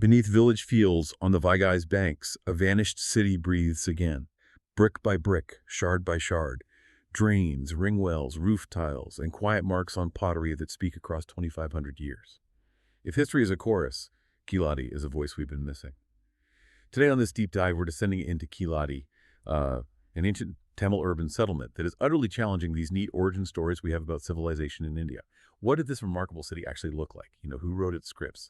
Beneath village fields on the Vaigai's banks, a vanished city breathes again. Brick by brick, shard by shard. Drains, ring wells, roof tiles, and quiet marks on pottery that speak across 2,500 years. If history is a chorus, Keeladi is a voice we've been missing. Today on this deep dive, we're descending into Keeladi, an ancient Tamil urban settlement that is utterly challenging these neat origin stories we have about civilization in India. What did this remarkable city actually look like? Who wrote its scripts?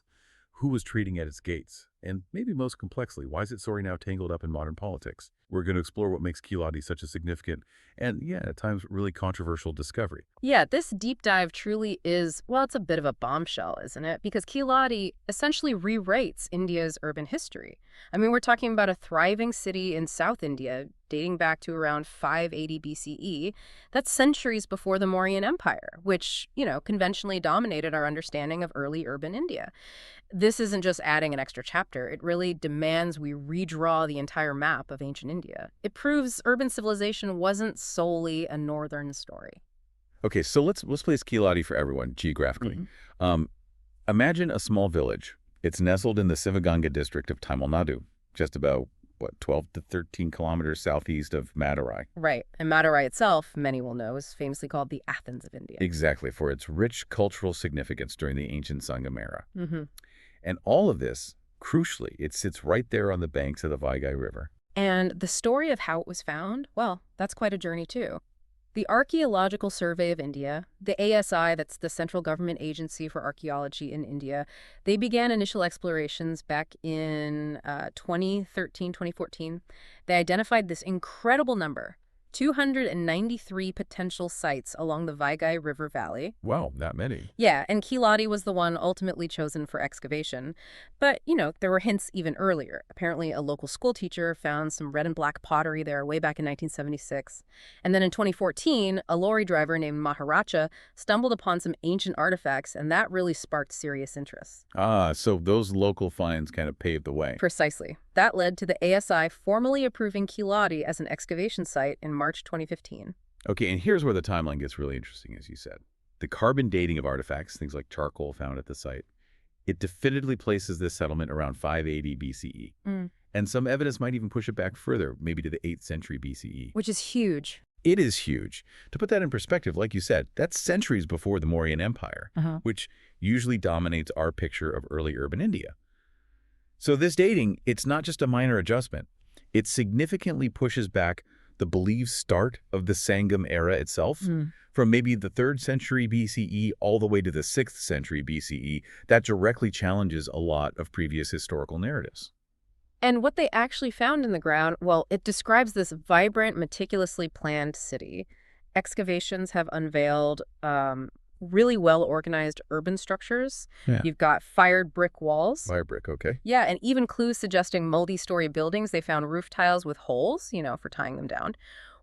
Who was trading at its gates? And maybe most complexly, why is its story now tangled up in modern politics? We're going to explore what makes Keeladi such a significant and, at times, really controversial discovery. Yeah, this deep dive truly is, well, it's a bit of a bombshell, isn't it? Because Keeladi essentially rewrites India's urban history. I mean, we're talking about a thriving city in South India dating back to around 580 BCE. That's centuries before the Mauryan Empire, which, conventionally dominated our understanding of early urban India. This isn't just adding an extra chapter. It really demands we redraw the entire map of ancient India. It proves urban civilization wasn't solely a northern story. Okay, so let's place Keeladi for everyone geographically. Imagine a small village. It's nestled in the Sivaganga district of Tamil Nadu, just about, 12 to 13 kilometers southeast of Madurai. Right. And Madurai itself, many will know, is famously called the Athens of India. Exactly, for its rich cultural significance during the ancient Sangam era. Mm-hmm. And all of this, crucially, it sits right there on the banks of the Vaigai River. And the story of how it was found, well, that's quite a journey too. The Archaeological Survey of India, the ASI, that's the central government agency for archaeology in India, they began initial explorations back in 2013, 2014. They identified this incredible number, 293 potential sites along the Vaigai River Valley. Wow, that many. Yeah, and Keeladi was the one ultimately chosen for excavation. But, there were hints even earlier. Apparently, a local school teacher found some red and black pottery there way back in 1976. And then in 2014, a lorry driver named Maharaja stumbled upon some ancient artifacts, and that really sparked serious interest. Ah, so those local finds kind of paved the way. Precisely. That led to the ASI formally approving Keeladi as an excavation site in March 2015. Okay, and here's where the timeline gets really interesting, as you said. The carbon dating of artifacts, things like charcoal found at the site, it definitively places this settlement around 580 BCE. And some evidence might even push it back further, maybe to the 8th century BCE. Which is huge. It is huge. To put that in perspective, like you said, that's centuries before the Mauryan Empire, which usually dominates our picture of early urban India. So this dating, it's not just a minor adjustment. It significantly pushes back the believed start of the Sangam era itself from maybe the 3rd century BCE all the way to the 6th century BCE. That directly challenges a lot of previous historical narratives. And what they actually found in the ground, well, it describes this vibrant, meticulously planned city. Excavations have unveiled really well-organized urban structures. Yeah. You've got fired brick walls. Fire brick, okay. Yeah, and even clues suggesting multi-story buildings. They found roof tiles with holes, for tying them down.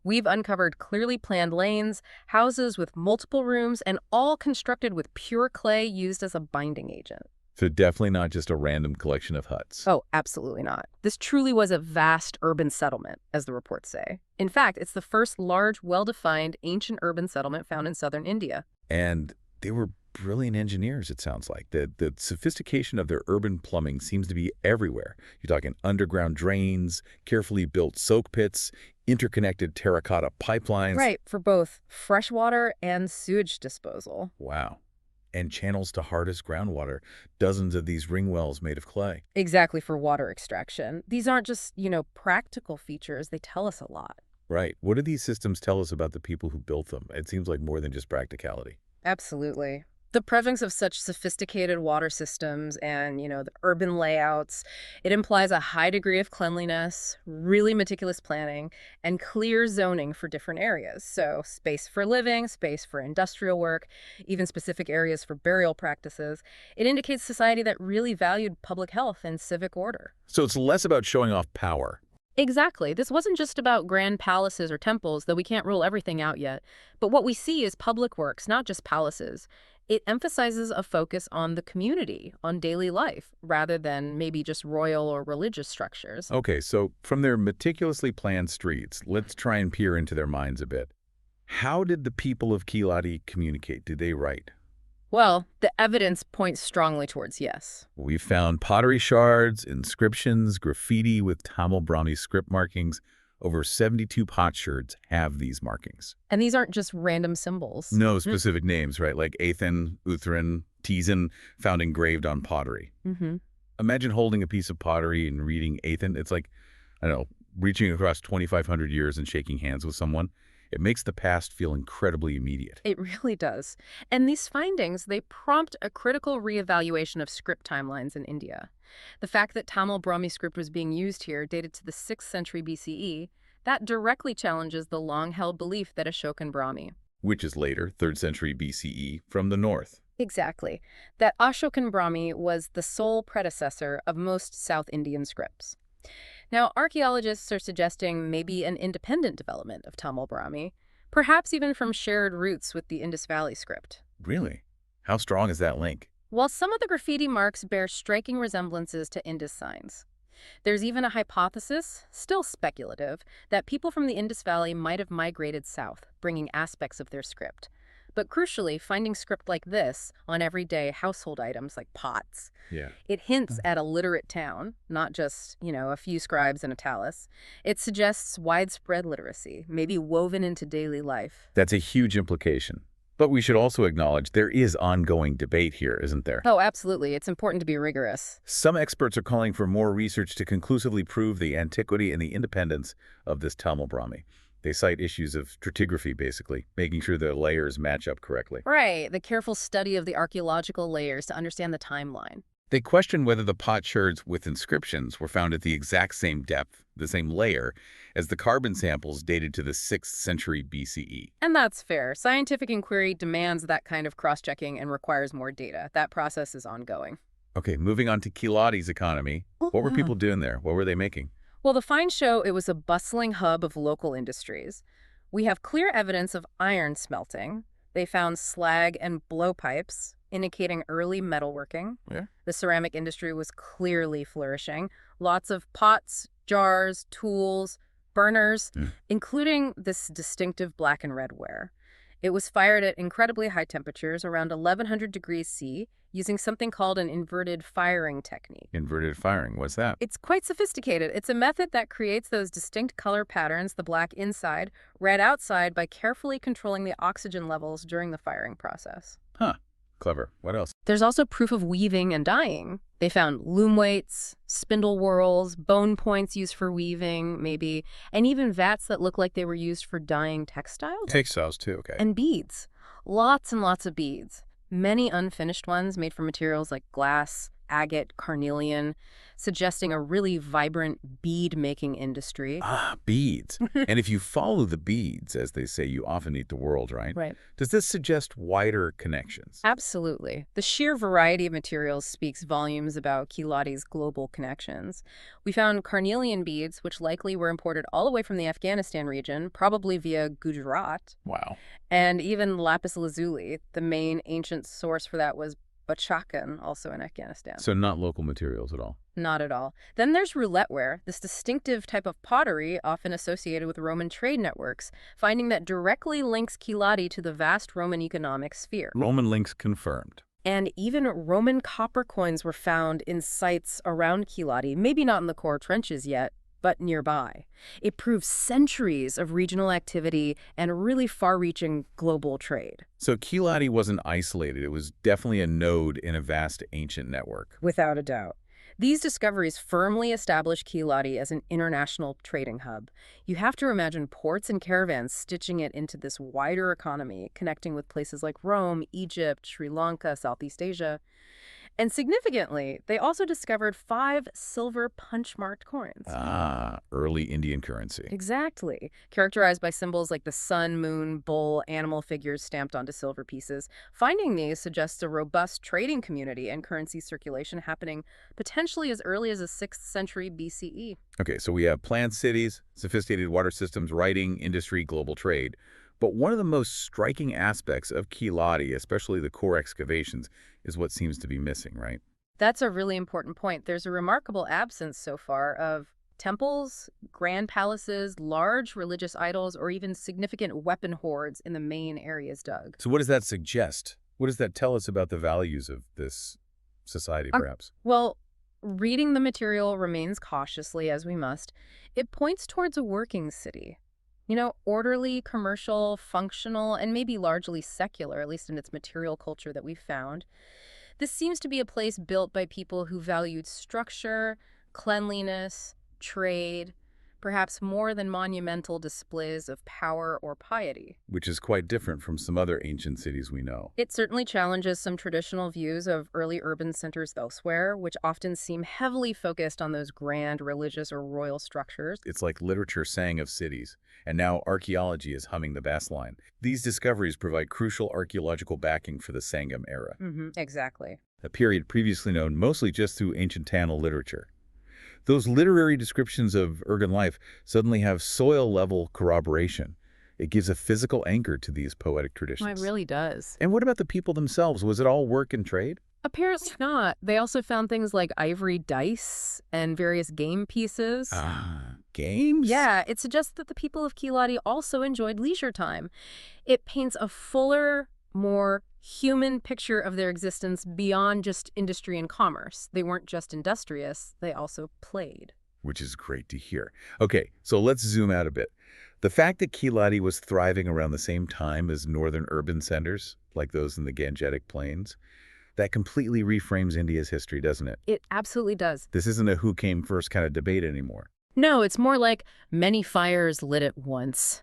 We've uncovered clearly planned lanes, houses with multiple rooms, and all constructed with pure clay used as a binding agent. So definitely not just a random collection of huts. Oh, absolutely not. This truly was a vast urban settlement, as the reports say. In fact, it's the first large, well-defined ancient urban settlement found in southern India. And they were brilliant engineers, it sounds like. The sophistication of their urban plumbing seems to be everywhere. You're talking underground drains, carefully built soak pits, interconnected terracotta pipelines. Right, for both freshwater and sewage disposal. Wow. And channels to hardest groundwater, dozens of these ring wells made of clay. Exactly, for water extraction. These aren't just, practical features. They tell us a lot. Right. What do these systems tell us about the people who built them? It seems like more than just practicality. Absolutely. The presence of such sophisticated water systems and, the urban layouts, it implies a high degree of cleanliness, really meticulous planning, and clear zoning for different areas. So space for living, space for industrial work, even specific areas for burial practices. It indicates society that really valued public health and civic order. So it's less about showing off power. Exactly. This wasn't just about grand palaces or temples, though we can't rule everything out yet. But what we see is public works, not just palaces. It emphasizes a focus on the community, on daily life, rather than maybe just royal or religious structures. Okay, so from their meticulously planned streets, let's try and peer into their minds a bit. How did the people of Keeladi communicate? Did they write? Well, the evidence points strongly towards yes. We've found pottery shards, inscriptions, graffiti with Tamil Brahmi script markings. Over 72 potsherds have these markings. And these aren't just random symbols. No specific names, right? Like Athan, Uthran, Tizan, found engraved on pottery. Mm-hmm. Imagine holding a piece of pottery and reading Athan. It's like, I don't know, reaching across 2,500 years and shaking hands with someone. It makes the past feel incredibly immediate. It really does. And these findings, they prompt a critical reevaluation of script timelines in India. The fact that Tamil Brahmi script was being used here dated to the 6th century BCE, that directly challenges the long-held belief that Ashokan Brahmi, Which is later, 3rd century BCE, from the north. exactly, that Ashokan Brahmi was the sole predecessor of most South Indian scripts. Now, archaeologists are suggesting maybe an independent development of Tamil Brahmi, perhaps even from shared roots with the Indus Valley script. Really? How strong is that link? While some of the graffiti marks bear striking resemblances to Indus signs, there's even a hypothesis, still speculative, that people from the Indus Valley might have migrated south, bringing aspects of their script. But crucially, finding script like this on everyday household items like pots, Yeah. it hints at a literate town, not just, a few scribes and a talus. It suggests widespread literacy, maybe woven into daily life. That's a huge implication. But we should also acknowledge there is ongoing debate here, isn't there? Oh, absolutely. It's important to be rigorous. Some experts are calling for more research to conclusively prove the antiquity and the independence of this Tamil Brahmi. They cite issues of stratigraphy, basically, making sure the layers match up correctly. Right, the careful study of the archaeological layers to understand the timeline. They question whether the potsherds with inscriptions were found at the exact same depth, the same layer, as the carbon samples dated to the 6th century BCE. And that's fair. Scientific inquiry demands that kind of cross-checking and requires more data. That process is ongoing. Okay, moving on to Keeladi's economy. What were people doing there? What were they making? Well, the finds show it was a bustling hub of local industries. We have clear evidence of iron smelting. They found slag and blowpipes, indicating early metalworking. Yeah. The ceramic industry was clearly flourishing. Lots of pots, jars, tools, burners, including this distinctive black and red ware. It was fired at incredibly high temperatures, around 1100 degrees C, using something called an inverted firing technique. Inverted firing, what's that? It's quite sophisticated. It's a method that creates those distinct color patterns, the black inside, red outside, by carefully controlling the oxygen levels during the firing process. Huh. Clever. What else? There's also proof of weaving and dyeing. They found loom weights, spindle whorls, bone points used for weaving, maybe, and even vats that look like they were used for dyeing textiles. Textiles, too, okay. And beads. Lots and lots of beads. Many unfinished ones made from materials like glass, agate, carnelian, suggesting a really vibrant bead-making industry. Ah, beads. And if you follow the beads, as they say, you often eat the world, right? Right. Does this suggest wider connections? Absolutely. The sheer variety of materials speaks volumes about Keeladi's global connections. We found carnelian beads, which likely were imported all the way from the Afghanistan region, probably via Gujarat, Wow. and even lapis lazuli. The main ancient source for that was Bachakan, also in Afghanistan. So not local materials at all. Not at all. Then there's rouletteware, this distinctive type of pottery often associated with Roman trade networks, finding that directly links Keeladi to the vast Roman economic sphere. Roman links confirmed. And even Roman copper coins were found in sites around Keeladi, maybe not in the core trenches yet, but nearby. It proves centuries of regional activity and really far-reaching global trade. So Keeladi wasn't isolated. It was definitely a node in a vast ancient network. Without a doubt. These discoveries firmly establish Keeladi as an international trading hub. You have to imagine ports and caravans stitching it into this wider economy, connecting with places like Rome, Egypt, Sri Lanka, Southeast Asia. And significantly, they also discovered 5 silver punch-marked coins. Ah, early Indian currency. Exactly. Characterized by symbols like the sun, moon, bull, animal figures stamped onto silver pieces. Finding these suggests a robust trading community and currency circulation happening potentially as early as the 6th century BCE. Okay, so we have planned cities, sophisticated water systems, writing, industry, global trade. But one of the most striking aspects of Keeladi, especially the core excavations, is what seems to be missing, right? That's a really important point. There's a remarkable absence so far of temples, grand palaces, large religious idols, or even significant weapon hoards in the main areas dug. So what does that suggest? What does that tell us about the values of this society, perhaps? Well, reading the material remains cautiously, as we must. It points towards a working city. Orderly, commercial, functional, and maybe largely secular, at least in its material culture that we've found. This seems to be a place built by people who valued structure, cleanliness, trade, perhaps more than monumental displays of power or piety. Which is quite different from some other ancient cities we know. It certainly challenges some traditional views of early urban centers elsewhere, which often seem heavily focused on those grand religious or royal structures. It's like literature sang of cities, and now archaeology is humming the bass line. These discoveries provide crucial archaeological backing for the Sangam era, Exactly. a period previously known mostly just through ancient Tamil literature. Those literary descriptions of urban life suddenly have soil-level corroboration. It gives a physical anchor to these poetic traditions. It really does. And what about the people themselves? Was it all work and trade? Apparently not. They also found things like ivory dice and various game pieces. Games? Yeah, it suggests that the people of Keeladi also enjoyed leisure time. It paints a fuller, more human picture of their existence beyond just industry and commerce. They weren't just industrious, they also played. Which is great to hear. Okay, so let's zoom out a bit. The fact that Keeladi was thriving around the same time as northern urban centers, like those in the Gangetic Plains, that completely reframes India's history, doesn't it? It absolutely does. This isn't a who came first kind of debate anymore. No, it's more like many fires lit at once.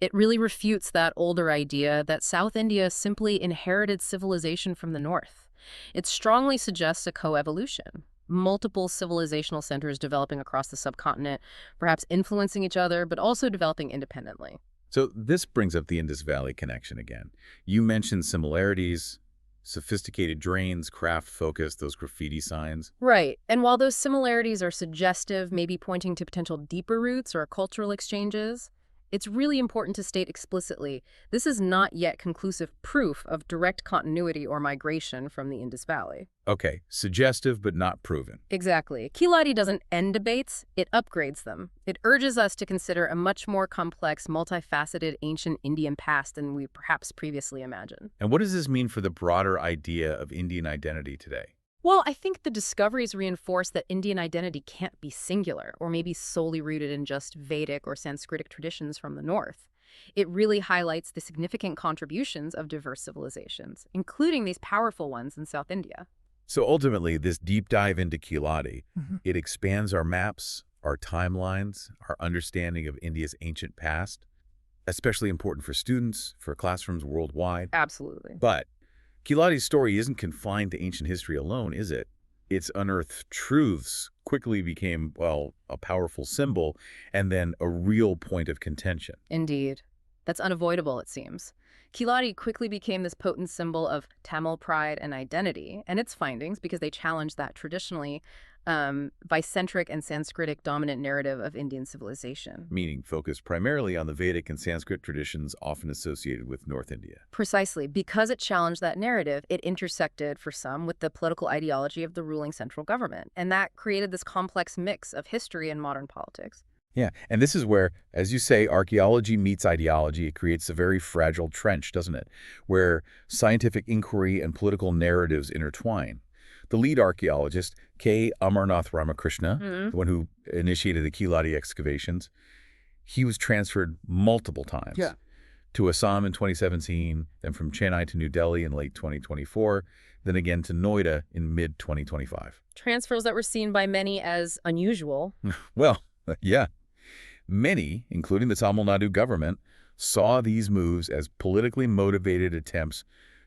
It really refutes that older idea that South India simply inherited civilization from the North. It strongly suggests a coevolution. Multiple civilizational centers developing across the subcontinent, perhaps influencing each other, but also developing independently. So this brings up the Indus Valley connection again. You mentioned similarities, sophisticated drains, craft focus, those graffiti signs. Right. And while those similarities are suggestive, maybe pointing to potential deeper roots or cultural exchanges, it's really important to state explicitly, this is not yet conclusive proof of direct continuity or migration from the Indus Valley. Okay, suggestive but not proven. Exactly. Keeladi doesn't end debates, it upgrades them. It urges us to consider a much more complex, multifaceted ancient Indian past than we perhaps previously imagined. And what does this mean for the broader idea of Indian identity today? Well, I think the discoveries reinforce that Indian identity can't be singular or maybe solely rooted in just Vedic or Sanskritic traditions from the North. It really highlights the significant contributions of diverse civilizations, including these powerful ones in South India. So ultimately, this deep dive into Keeladi, it expands our maps, our timelines, our understanding of India's ancient past, especially important for students, for classrooms worldwide. Absolutely. But Keeladi's story isn't confined to ancient history alone, is it? Its unearthed truths quickly became, well, a powerful symbol and then a real point of contention. Indeed. That's unavoidable, it seems. Keeladi quickly became this potent symbol of Tamil pride and identity, and its findings, because they challenged that traditionally bicentric and Sanskritic dominant narrative of Indian civilization. Meaning focused primarily on the Vedic and Sanskrit traditions often associated with North India. Precisely. Because it challenged that narrative, it intersected, for some, with the political ideology of the ruling central government. And that created this complex mix of history and modern politics. Yeah, and this is where, as you say, archaeology meets ideology. It creates a very fragile trench, doesn't it? Where scientific inquiry and political narratives intertwine. The lead archaeologist, K. Amarnath Ramakrishna, the one who initiated the Keeladi excavations, he was transferred multiple times. To Assam in 2017, then from Chennai to New Delhi in late 2024, then again to Noida in mid-2025. Transfers that were seen by many as unusual. Well, yeah. Many, including the Tamil Nadu government, saw these moves as politically motivated attempts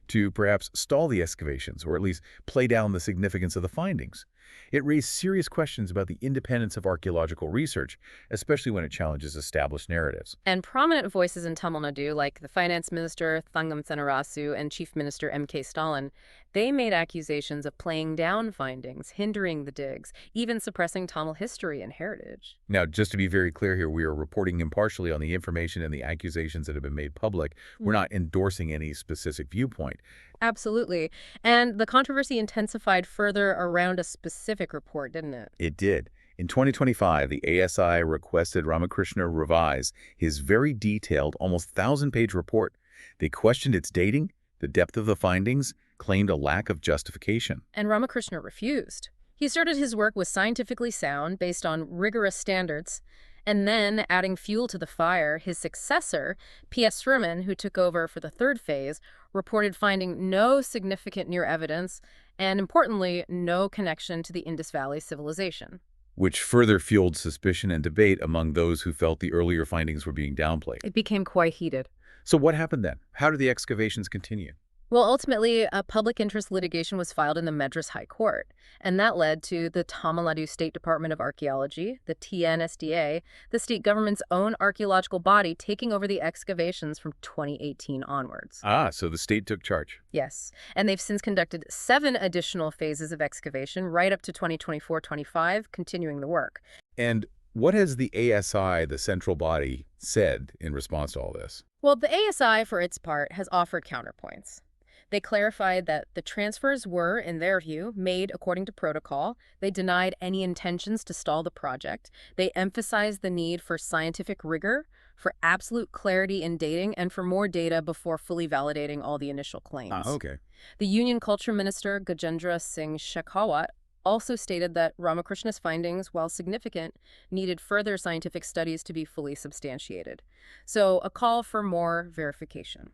to perhaps stall the excavations or at least play down the significance of the findings. It raised serious questions about the independence of archaeological research, especially when it challenges established narratives. And prominent voices in Tamil Nadu, like the finance minister Sangam Age and chief minister M.K. Stalin, they made accusations of playing down findings, hindering the digs, even suppressing Tamil history and heritage. Now, just to be very clear here, we are reporting impartially on the information and the accusations that have been made public. We're not endorsing any specific viewpoint. Absolutely. And the controversy intensified further around a specific report, didn't it? It did. In 2025, the ASI requested Ramakrishna revise his very detailed, almost 1,000-page report. They questioned its dating, The depth of the findings claimed a lack of justification. And Ramakrishna refused. He started his work was scientifically sound, based on rigorous standards, and then, adding fuel to the fire, his successor, P.S. Sriman, who took over for the third phase, reported finding no significant near evidence and, importantly, no connection to the Indus Valley civilization. Which further fueled suspicion and debate among those who felt the earlier findings were being downplayed. It became quite heated. So what happened then? How did the excavations continue? Well, ultimately, a public interest litigation was filed in the Madras High Court, and that led to the Tamil Nadu State Department of Archaeology, the TNSDA, the state government's own archaeological body, taking over the excavations from 2018 onwards. So the state took charge. Yes, and they've since conducted 7 additional phases of excavation right up to 2024-25, continuing the work. And what has the ASI, the central body, said in response to all this? Well, the ASI, for its part, has offered counterpoints. They clarified that the transfers were, in their view, made according to protocol. They denied any intentions to stall the project. They emphasized the need for scientific rigor, for absolute clarity in dating, and for more data before fully validating all the initial claims. Okay. The Union Culture Minister, Gajendra Singh Shekhawat, also stated that Ramakrishna's findings, while significant, needed further scientific studies to be fully substantiated. So, a call for more verification.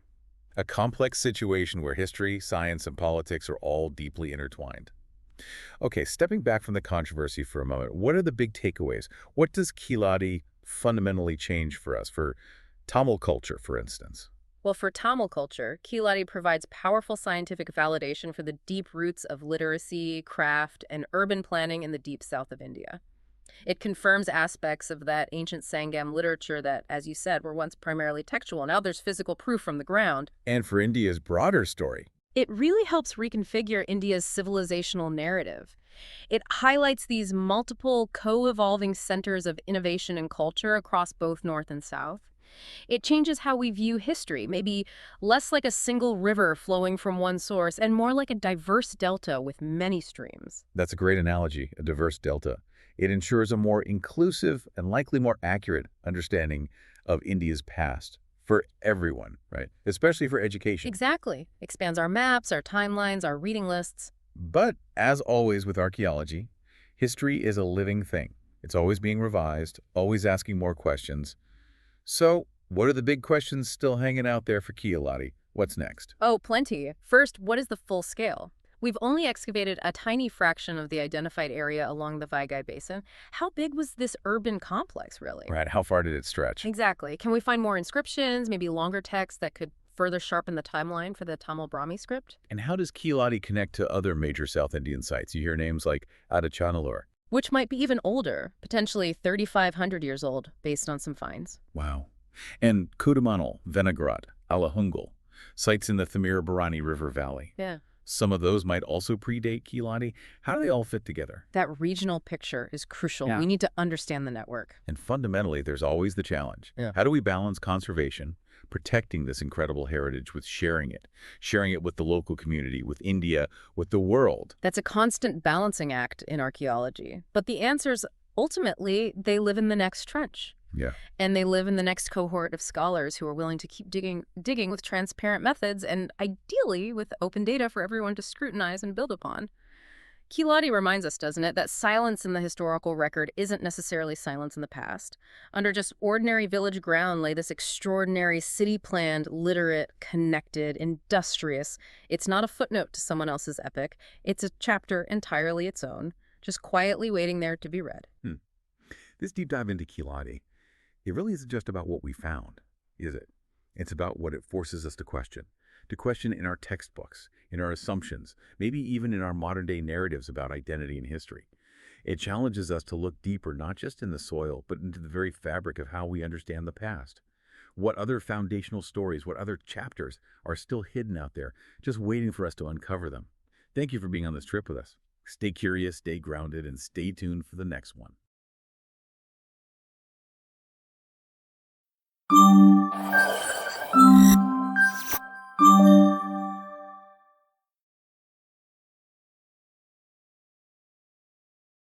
A complex situation where history, science, and politics are all deeply intertwined. Okay, stepping back from the controversy for a moment, what are the big takeaways? What does Keeladi fundamentally change for us, for Tamil culture, for instance? Well, for Tamil culture, Keeladi provides powerful scientific validation for the deep roots of literacy, craft, and urban planning in the deep south of India. It confirms aspects of that ancient Sangam literature that, as you said, were once primarily textual. Now there's physical proof from the ground. And for India's broader story, It really helps reconfigure India's civilizational narrative. It highlights these multiple co-evolving centers of innovation and culture across both North and South. It changes how we view history, maybe less like a single river flowing from one source and more like a diverse delta with many streams. that's a great analogy, a diverse delta. It ensures a more inclusive and likely more accurate understanding of India's past for everyone, right? Especially for education. Exactly. Expands our maps, our timelines, our reading lists. But as always with archaeology, history is a living thing. It's always being revised, always asking more questions. So, what are the big questions still hanging out there for Keeladi? What's next? Oh, plenty. First, what is the full scale? We've only excavated a tiny fraction of the identified area along the Vaigai Basin. How big was this urban complex, really? Right, how far did it stretch? Exactly. Can we find more inscriptions, maybe longer text that could further sharpen the timeline for the Tamil Brahmi script? And how does Keeladi connect to other major South Indian sites? You hear names like Adachanallur. Which might be even older, potentially 3,500 years old, based on some finds. Wow. And Kudamanal, Venagrad, Alahungal, sites in the Thamirabarani River Valley. Yeah. Some of those might also predate Keeladi. How do they all fit together? That regional picture is crucial. Yeah. We need to understand the network. And fundamentally, there's always the challenge. Yeah. How do we balance conservation, protecting this incredible heritage, with sharing it with the local community, with India, with the world? That's a constant balancing act in archaeology. But the answers, ultimately, they live in the next trench. Yeah. And they live in the next cohort of scholars who are willing to keep digging with transparent methods and ideally with open data for everyone to scrutinize and build upon. Keeladi reminds us, doesn't it, that silence in the historical record isn't necessarily silence in the past. Under just ordinary village ground lay this extraordinary city-planned, literate, connected, industrious. It's not a footnote to someone else's epic. It's a chapter entirely its own, just quietly waiting there to be read. This deep dive into Keeladi, it really isn't just about what we found, is it? It's about what it forces us to question in our textbooks, in our assumptions, maybe even in our modern-day narratives about identity and history. It challenges us to look deeper, not just in the soil, but into the very fabric of how we understand the past. What other foundational stories, what other chapters are still hidden out there, just waiting for us to uncover them. Thank you for being on this trip with us. Stay curious, stay grounded, and stay tuned for the next one. Thank you.